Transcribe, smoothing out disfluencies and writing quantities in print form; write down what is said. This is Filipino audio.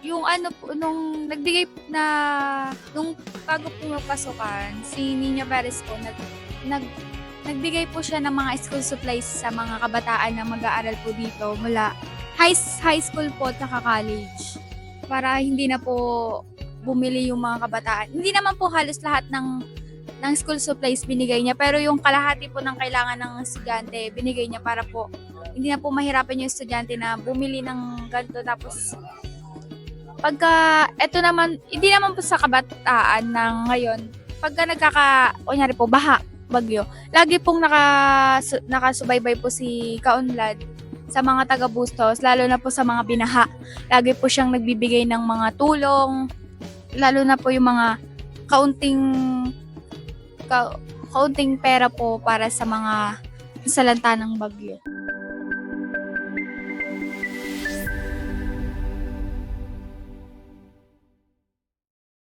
Yung ano po, nung nagbigay na, nung bago pumapasukan, si Nina Perez po, nag, nagbigay po siya ng mga school supplies sa mga kabataan na mag-aaral po dito mula high school po at college. Para hindi na po bumili yung mga kabataan. Hindi naman po halos lahat ng school supplies binigay niya, pero yung kalahati po ng kailangan ng estudyante, binigay niya para po hindi na po mahirapan yung estudyante na bumili ng ganito. Tapos pagka, eto naman, hindi naman po sa kabataan ng ngayon, pagka kunyari po, bagyo, lagi pong nakasubaybay po si Kaunlad sa mga taga-Bustos, lalo na po sa mga binaha. Lagi po siyang nagbibigay ng mga tulong, lalo na po yung mga kaunting, kaunting pera po para sa mga salanta ng bagyo.